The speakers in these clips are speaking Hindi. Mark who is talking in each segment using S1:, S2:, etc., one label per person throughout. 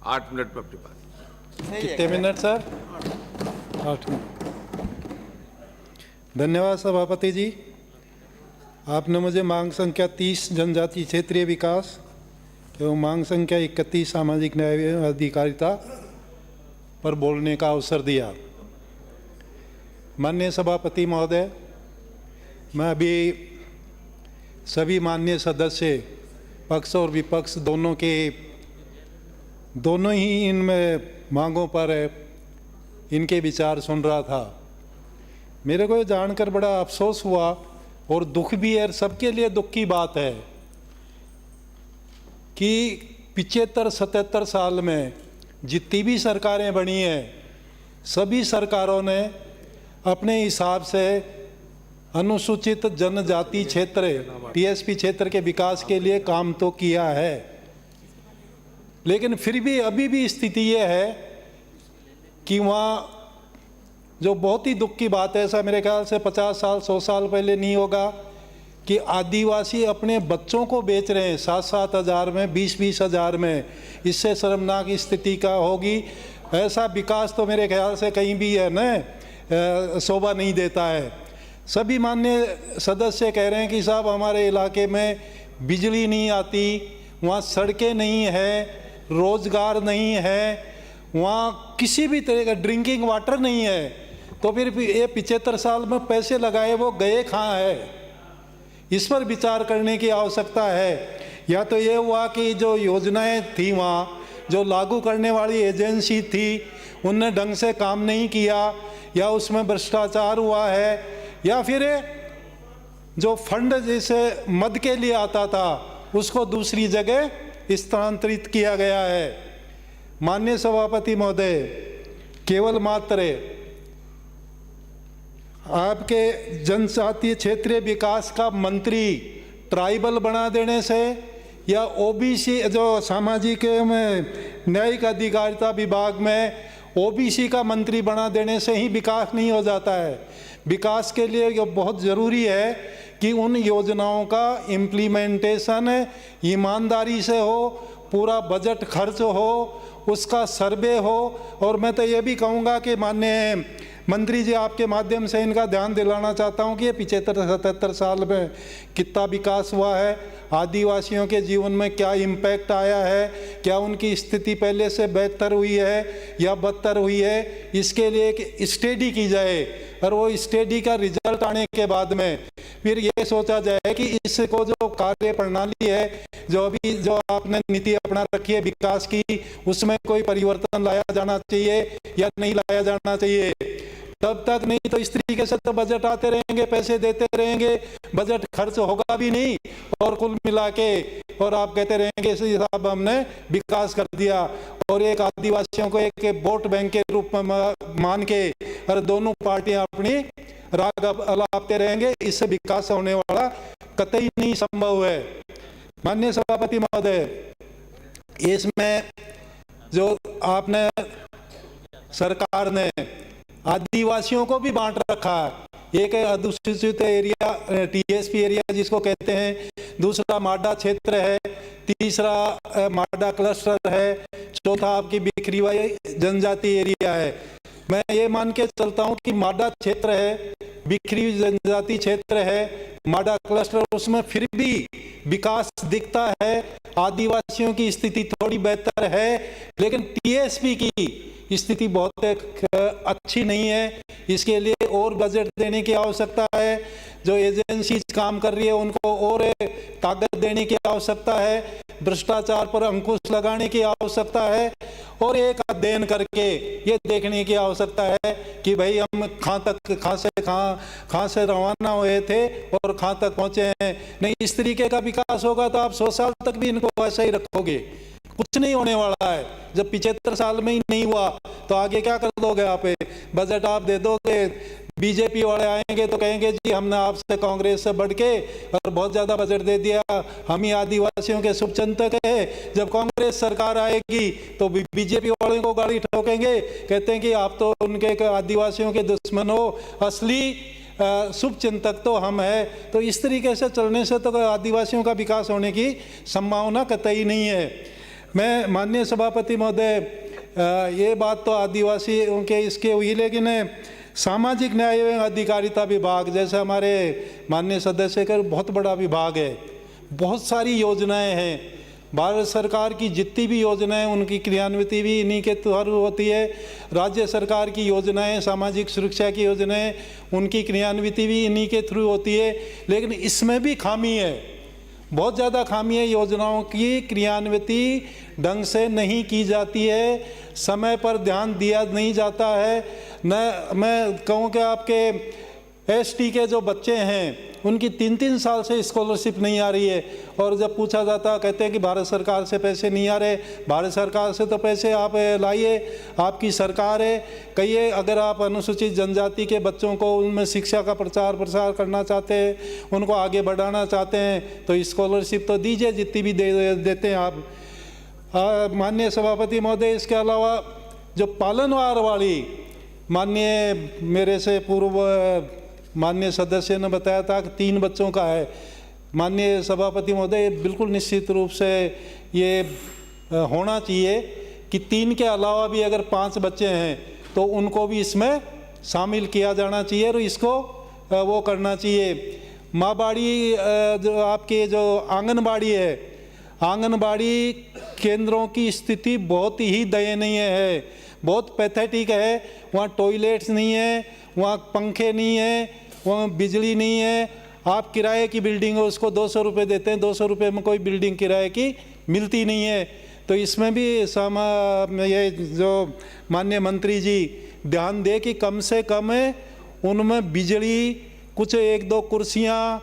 S1: 8 मिनट में अपनी बात।
S2: कितने मिनट सर? 8 मिनट। धन्यवाद सभापति जी। आपने मुझे मांग संख्या 30 जनजातीय क्षेत्रीय विकास एवं मांग संख्या 31 सामाजिक न्याय एवं अधिकारिता पर बोलने का अवसर दिया। माननीय सभापति महोदय, मैं अभी सभी माननीय सदस्य पक्ष और विपक्ष दोनों ही इनमें मांगों पर इनके विचार सुन रहा था। मेरे को ये जानकर बड़ा अफसोस हुआ और दुख भी है, सबके लिए दुख की बात है कि 75-77 साल में जितनी भी सरकारें बनी हैं, सभी सरकारों ने अपने हिसाब से अनुसूचित जनजाति क्षेत्र टीएसपी क्षेत्र के विकास के लिए काम तो किया है, लेकिन फिर भी अभी भी स्थिति ये है कि वहाँ जो बहुत ही दुख की बात है, ऐसा मेरे ख्याल से 50 साल 100 साल पहले नहीं होगा कि आदिवासी अपने बच्चों को बेच रहे हैं 7-7 हज़ार में, 20-20 हज़ार में। इससे शर्मनाक स्थिति का होगी। ऐसा विकास तो मेरे ख्याल से कहीं भी है न शोभा नहीं देता है। सभी माननीय सदस्य कह रहे हैं कि साहब हमारे इलाके में बिजली नहीं आती, वहाँ सड़कें नहीं है, रोजगार नहीं है, वहाँ किसी भी तरह का ड्रिंकिंग वाटर नहीं है, तो फिर ये 75 साल में पैसे लगाए वो गए कहाँ है? इस पर विचार करने की आवश्यकता है। या तो ये हुआ कि जो योजनाएं थी वहाँ, जो लागू करने वाली एजेंसी थी, उनने ढंग से काम नहीं किया, या उसमें भ्रष्टाचार हुआ है, या फिर जो फंड जैसे मद के लिए आता था उसको दूसरी जगह स्थानांतरित किया गया है। माननीय सभापति महोदय, केवल मात्र आपके जनजातीय क्षेत्रीय विकास का मंत्री ट्राइबल बना देने से या ओबीसी जो सामाजिक न्यायिक अधिकारिता विभाग में ओबीसी का मंत्री बना देने से ही विकास नहीं हो जाता है। विकास के लिए ये बहुत ज़रूरी है कि उन योजनाओं का इम्प्लीमेंटेशन ईमानदारी से हो, पूरा बजट खर्च हो, उसका सर्वे हो। और मैं तो ये भी कहूँगा कि माननीय मंत्री जी, आपके माध्यम से इनका ध्यान दिलाना चाहता हूँ कि ये 75-77 साल में कितना विकास हुआ है, आदिवासियों के जीवन में क्या इम्पैक्ट आया है, क्या उनकी स्थिति पहले से बेहतर हुई है या बदतर हुई है, इसके लिए एक स्टडी की जाए। और वो स्टडी का रिजल्ट आने के बाद में फिर ये सोचा जाए कि इसको जो कार्य प्रणाली है, जो अभी जो आपने नीति अपना रखी है विकास की, उसमें कोई परिवर्तन लाया जाना चाहिए या नहीं लाया जाना चाहिए। तब तक नहीं तो इस तरीके से तो बजट आते रहेंगे, पैसे देते रहेंगे, बजट खर्च होगा भी नहीं, और कुल मिला के और आप कहते रहेंगे साहब हमने विकास कर दिया। और एक आदिवासियों को एक वोट बैंक के रूप में मान के और दोनों पार्टियां अपनी राग अलापते रहेंगे, इससे विकास होने वाला कतई नहीं संभव है। माननीय सभापति महोदय, इसमें जो आपने सरकार ने आदिवासियों को भी बांट रखा है। एक है अनुसूचित एरिया टीएसपी एरिया जिसको कहते हैं, दूसरा माडा क्षेत्र है, तीसरा माडा क्लस्टर है, चौथा आपकी बिखरी हुई जनजाति एरिया है। मैं ये मान के चलता हूँ कि माडा क्षेत्र है, बिखरी हुई जनजाति क्षेत्र है, माडा क्लस्टर, उसमें फिर भी विकास दिखता है, आदिवासियों की स्थिति थोड़ी बेहतर है, लेकिन टीएसपी की स्थिति बहुत अच्छी नहीं है। इसके लिए और बजट देने की आवश्यकता है। जो एजेंसी काम कर रही है उनको और ताकत देने की आवश्यकता है, भ्रष्टाचार पर अंकुश लगाने की आवश्यकता है, और एक अध्ययन करके ये देखने की आवश्यकता है कि भाई हम कहाँ से रवाना हुए थे और कहाँ तक पहुँचे हैं। नहीं, इस तरीके का विकास होगा तो आप 100 साल तक भी इनको ऐसा ही रखोगे, कुछ नहीं होने वाला है। जब 75 साल में ही नहीं हुआ तो आगे क्या कर दोगे आप? बजट आप दे दोगे, बीजेपी वाले आएंगे तो कहेंगे जी हमने आपसे कांग्रेस से बढ़ के और बहुत ज़्यादा बजट दे दिया, हम ही आदिवासियों के शुभचिंतक है। जब कांग्रेस सरकार आएगी तो बीजेपी वाले को गाड़ी ठोकेंगे, कहते हैं कि आप तो उनके आदिवासियों के दुश्मन हो, असली शुभचिंतक तो हम है। तो इस तरीके से चलने से तो आदिवासियों का विकास होने की संभावना कतई नहीं है। मैं माननीय सभापति महोदय, ये बात तो आदिवासियों के इसके हुई, लेकिन सामाजिक न्याय एवं अधिकारिता विभाग जैसे हमारे माननीय सदस्य का बहुत बड़ा विभाग है, बहुत सारी योजनाएं हैं। भारत सरकार की जितनी भी योजनाएं उनकी क्रियान्विति भी इन्हीं के थ्रू होती है। राज्य सरकार की योजनाएं, सामाजिक सुरक्षा की योजनाएं, उनकी क्रियान्विति भी इन्हीं के थ्रू होती है। लेकिन इसमें भी खामी है, बहुत ज़्यादा खामी है। योजनाओं की क्रियान्विति ढंग से नहीं की जाती है, समय पर ध्यान दिया नहीं जाता है। न मैं कहूँ कि आपके एसटी के जो बच्चे हैं उनकी 3-3 साल से स्कॉलरशिप नहीं आ रही है, और जब पूछा जाता कहते हैं कि भारत सरकार से पैसे नहीं आ रहे। भारत सरकार से तो पैसे आप लाइए, आपकी सरकार है। कहिए अगर आप अनुसूचित जनजाति के बच्चों को उनमें शिक्षा का प्रचार प्रसार करना चाहते हैं, उनको आगे बढ़ाना चाहते हैं, तो स्कॉलरशिप तो दीजिए जितनी भी देते हैं आप। माननीय सभापति महोदय, इसके अलावा जो पालनवार वाली, माननीय मेरे से पूर्व माननीय सदस्य ने बताया था कि 3 बच्चों का है। माननीय सभापति महोदय, बिल्कुल निश्चित रूप से ये होना चाहिए कि 3 के अलावा भी अगर 5 बच्चे हैं तो उनको भी इसमें शामिल किया जाना चाहिए और इसको वो करना चाहिए। माँ बाड़ी, जो आपके जो आंगनबाड़ी है, आंगनबाड़ी केंद्रों की स्थिति बहुत ही दयनीय है, बहुत पैथेटिक है। वहाँ टॉयलेट्स नहीं है, वहाँ पंखे नहीं है, वहाँ बिजली नहीं है। आप किराए की बिल्डिंग है उसको 200 रुपये देते हैं, 200 रुपये में कोई बिल्डिंग किराए की मिलती नहीं है। तो इसमें भी ये जो माननीय मंत्री जी ध्यान दे कि कम से कम उनमें बिजली, कुछ 1-2 कुर्सियाँ,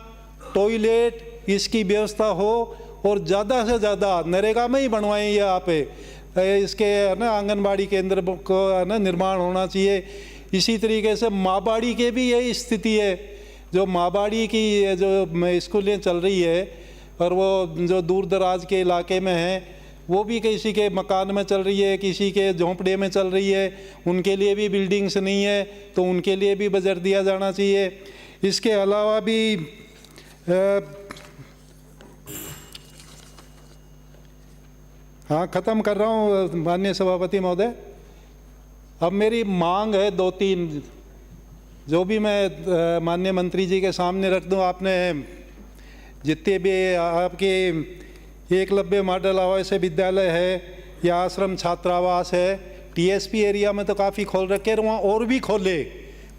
S2: टॉयलेट, इसकी व्यवस्था हो, और ज़्यादा से ज़्यादा नरेगा में ही बनवाएं ये आप इसके ना आंगनबाड़ी केंद्र को ना निर्माण होना चाहिए। इसी तरीके से माँबाड़ी के भी यही स्थिति है। जो माँबाड़ी की जो स्कूलें चल रही है और वो जो दूर दराज के इलाके में है, वो भी किसी के मकान में चल रही है, किसी के झोंपड़े में चल रही है, उनके लिए भी बिल्डिंग्स नहीं है, तो उनके लिए भी बजट दिया जाना चाहिए। इसके अलावा भी हाँ, ख़त्म कर रहा हूँ माननीय सभापति महोदय। अब मेरी मांग है 2-3, जो भी मैं माननीय मंत्री जी के सामने रख दूँ। आपने जितने भी आपके एकलव्य मॉडल आवासीय विद्यालय है या आश्रम छात्रावास है, टीएसपी एरिया में तो काफ़ी खोल रखे हैं, वहाँ और भी खोले,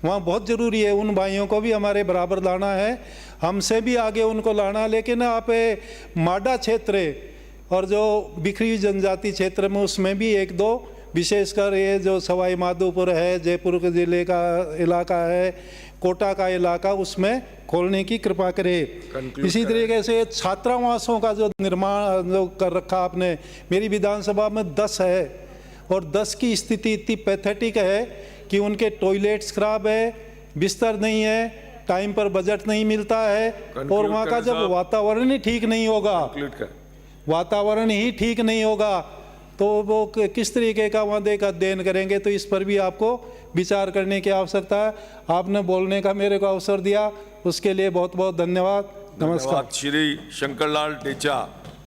S2: वहाँ बहुत ज़रूरी है। उन भाइयों को भी हमारे बराबर लाना है, हमसे भी आगे उनको लाना। लेकिन आप माडा क्षेत्र और जो बिखरी हुई जनजाति क्षेत्र में, उसमें भी 1-2, विशेषकर ये जो सवाई माधोपुर है, जयपुर के ज़िले का इलाका है, कोटा का इलाका, उसमें खोलने की कृपा करें। इसी तरीके से छात्रावासों का जो निर्माण जो कर रखा आपने, मेरी विधानसभा में 10 है, और 10 की स्थिति इतनी पैथेटिक है कि उनके टॉयलेट्स खराब है, बिस्तर नहीं है, टाइम पर बजट नहीं मिलता है, और वहाँ का जब वातावरण ही ठीक नहीं होगा, वातावरण ही ठीक नहीं होगा, तो वो किस तरीके का वहाँ देख अध्ययन करेंगे। तो इस पर भी आपको विचार करने की आवश्यकता है। आपने बोलने का मेरे को अवसर दिया, उसके लिए बहुत बहुत धन्यवाद। नमस्कार।
S1: श्री शंकरलाल टेचा।